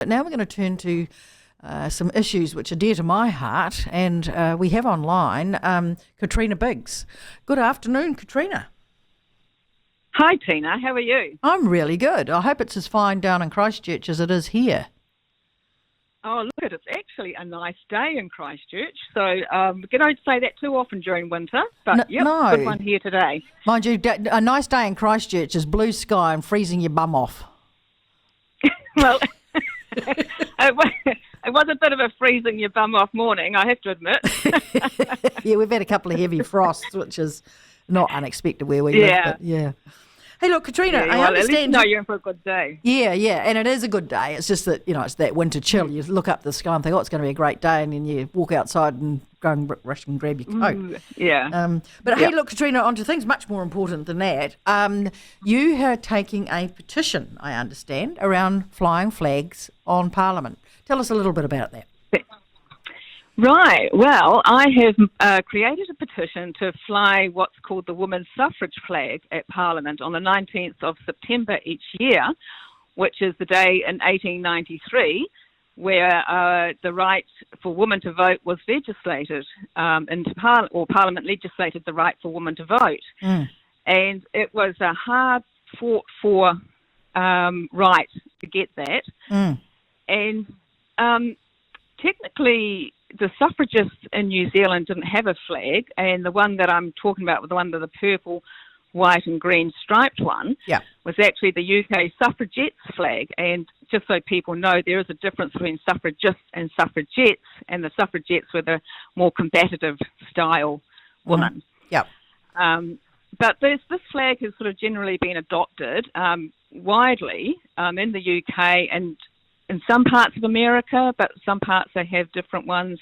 But now we're going to turn to some issues which are dear to my heart, and we have online Katrina Biggs. Good afternoon, Katrina. Hi, Tina. How are you? I'm really good. I hope it's as fine down in Christchurch as it is here. Oh, look, it's actually a nice day in Christchurch. So we don't say that too often during winter, but no. Good one here today. Mind you, a nice day in Christchurch is blue sky and freezing your bum off. Well, it was a bit of a freezing your bum off morning, I have to admit. Yeah, we've had a couple of heavy frosts, which is not unexpected where we live. But yeah. Hey, look, Katrina, I understand. At least you know you're in for a good day. Yeah, and it is a good day. It's just that, it's that winter chill. You look up the sky and think, it's going to be a great day, and then you walk outside and go and rush and grab your coat. But hey, look, Katrina, on to things much more important than that. You are taking a petition, I understand, around flying flags on Parliament. Tell us a little bit about that. Right. Well, I have created a petition to fly what's called the Women's Suffrage flag at Parliament on the 19th of September each year, which is the day in 1893 where the right for women to vote was legislated into Parliament legislated the right for women to vote. And it was a hard fought for right to get that. And technically, the suffragists in New Zealand didn't have a flag, and the one that I'm talking about, the one with the purple, white and green striped one, was actually the UK suffragettes flag. And just so people know, there is a difference between suffragists and suffragettes, and the suffragettes were the more combative style women. But this flag has sort of generally been adopted widely in the UK and in some parts of America, but some parts they have different ones,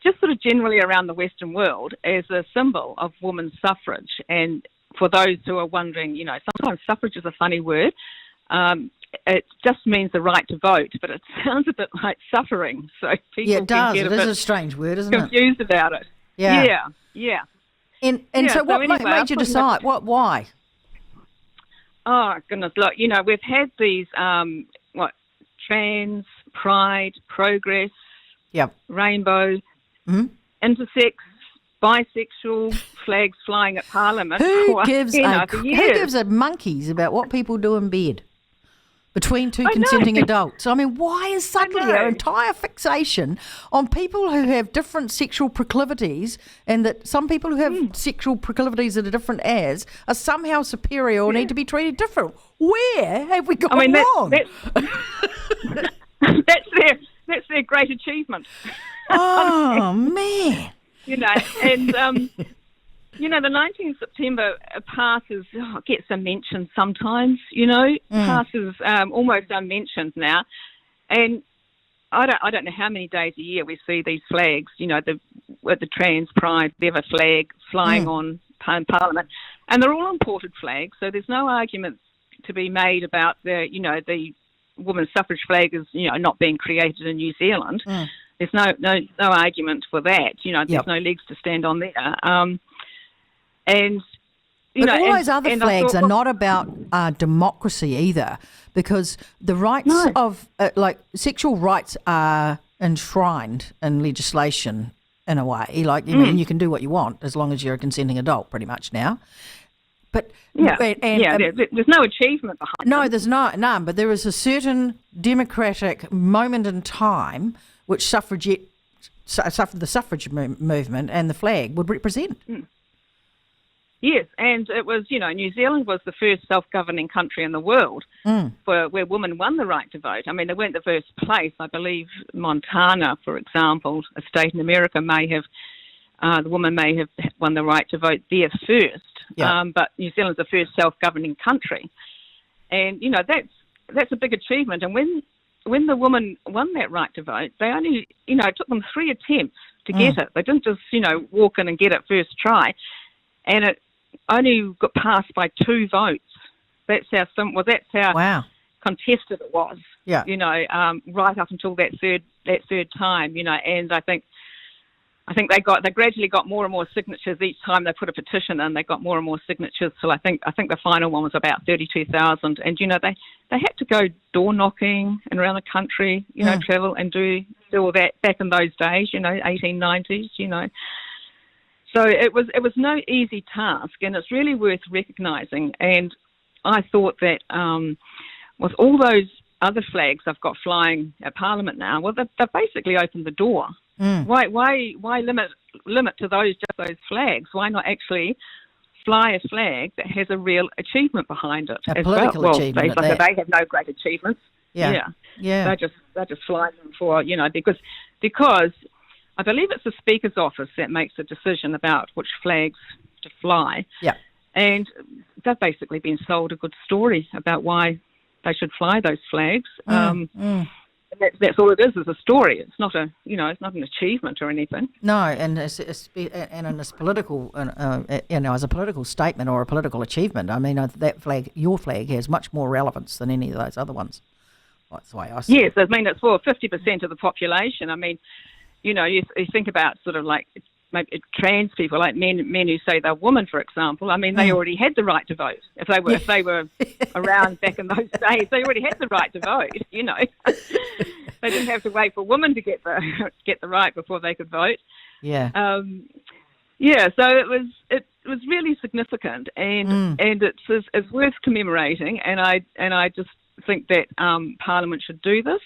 just sort of generally around the Western world as a symbol of women's suffrage. And for those who are wondering, sometimes suffrage is a funny word. It just means the right to vote, but it sounds a bit like suffering. So people it does. Get it is a strange word, isn't confused it? About it. Yeah. So what anyway, made you decide? Why? Oh, goodness. Look, we've had these, trans, pride, progress, rainbow, intersex, bisexual flags flying at Parliament. Who gives a monkeys about what people do in bed between two consenting adults? I mean, why is suddenly our entire fixation on people who have different sexual proclivities, and that some people who have sexual proclivities that are different are somehow superior or need to be treated different? Where have we gone wrong? That's their great achievement. Oh, man. And the 19th of September passes, gets a mention sometimes, passes almost unmentioned now. And I don't know how many days a year we see these flags, the trans pride, whatever flag flying on Parliament. And they're all imported flags, so there's no argument to be made about the women's suffrage flag is, not being created in New Zealand. There's no argument for that. There's no legs to stand on there. But all those other flags are not about democracy either, because the rights of, sexual rights are enshrined in legislation in a way. You can do what you want as long as you're a consenting adult pretty much now. But there's no achievement behind No, them. there's none, but there is a certain democratic moment in time which the suffrage movement and the flag would represent. Yes, and it was, New Zealand was the first self-governing country in the world where women won the right to vote. I mean, they weren't the first place. I believe Montana, for example, a state in America, the woman may have won the right to vote there first. But New Zealand's the first self-governing country. And, that's a big achievement. And when the woman won that right to vote, they only, it took them 3 attempts to get it. They didn't just, walk in and get it first try. And it only got passed by 2 votes. That's how contested it was. Right up until that third time. And I think I think they gradually got more and more signatures each time they put a petition in. They got more and more signatures. So I think the final one was about 32,000. And they had to go door knocking and around the country, travel and do all that back in those days, 1890s, So it was no easy task, and it's really worth recognising. And I thought that with all those other flags I've got flying at Parliament now, well, they've basically opened the door. Why limit to just those flags? Why not actually fly a flag that has a real achievement behind it? A political achievement. They have no great achievements. Yeah. They just fly them for because I believe it's the Speaker's office that makes a decision about which flags to fly. Yeah. And they've basically been sold a good story about why they should fly those flags. That's all it is a story. It's not it's not an achievement or anything. No, and in this political, as a political statement or a political achievement, I mean, that flag, your flag, has much more relevance than any of those other ones. That's the way I see it. Yes, I mean, it's for 50% of the population. I mean, you think about sort of like maybe trans people, like men who say they're women, for example. I mean, they already had the right to vote. If they were around back in those days, they already had the right to vote. They didn't have to wait for women to get the right before they could vote. Yeah. So it was really significant, and it's worth commemorating. And I just think that Parliament should do this.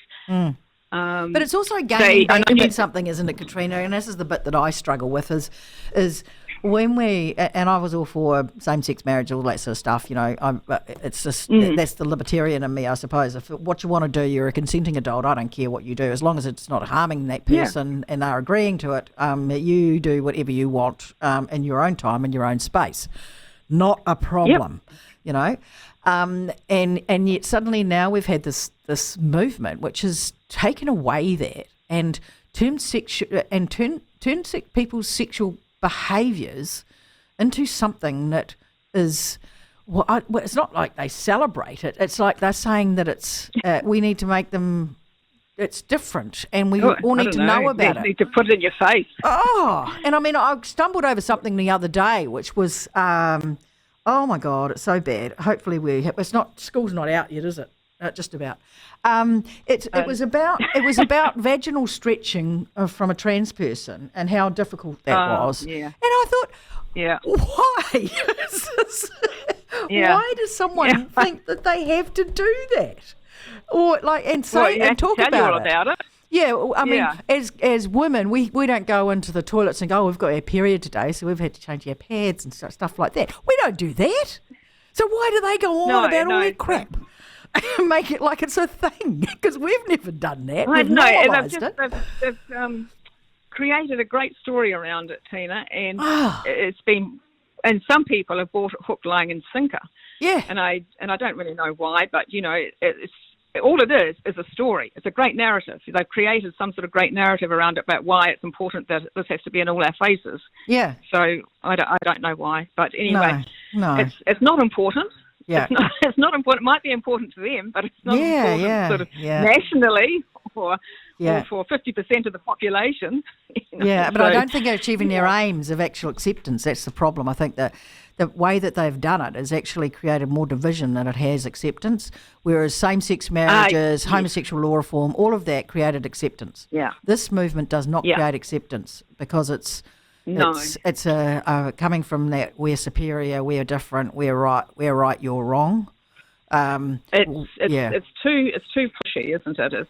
But it's also gaining back something, isn't it, Katrina? And this is the bit that I struggle with is when and I was all for same-sex marriage, all that sort of stuff, it's just, that's the libertarian in me, I suppose. If what you want to do, you're a consenting adult, I don't care what you do, as long as it's not harming that person and they're agreeing to it, you do whatever you want in your own time, in your own space. Not a problem, And yet suddenly now we've had this movement which has taken away that and turned people's sexual behaviours into something that is it's not like they celebrate it. It's like they're saying that it's we need to make them. It's different, and we all need to know about it. Need to put it in your face. Oh, and I mean, I stumbled over something the other day, which was. Oh my God, it's so bad. Hopefully it's not, school's not out yet, is it? Just about. It was about vaginal stretching from a trans person and how difficult that was. Yeah. And I thought, why? Why does someone think that they have to do that? Or and talk about it. Yeah, I mean, as women, we don't go into the toilets and go, we've got our period today, so we've had to change our pads and stuff like that. We don't do that. So why do they go on about all that crap and make it like it's a thing? Because we've never done that. We've normalised it. They've created a great story around it, Tina, and it's been, and some people have bought it hook, line and sinker. Yeah. And I don't really know why, but, it's all it is a story. It's a great narrative. They've created some sort of great narrative around it about why it's important that this has to be in all our faces. Yeah. So I don't know why, but anyway, no. It's not important. Yeah. It's not important. It might be important to them, but it's not important sort of nationally or for 50% of the population. But I don't think they're achieving their aims of actual acceptance. That's the problem. I think that the way that they've done it has actually created more division than it has acceptance, whereas same-sex marriages, homosexual law reform, all of that created acceptance. Yeah. This movement does not create acceptance because it's coming from that we're superior, we're different, we're right, you're wrong. It's too pushy, isn't it?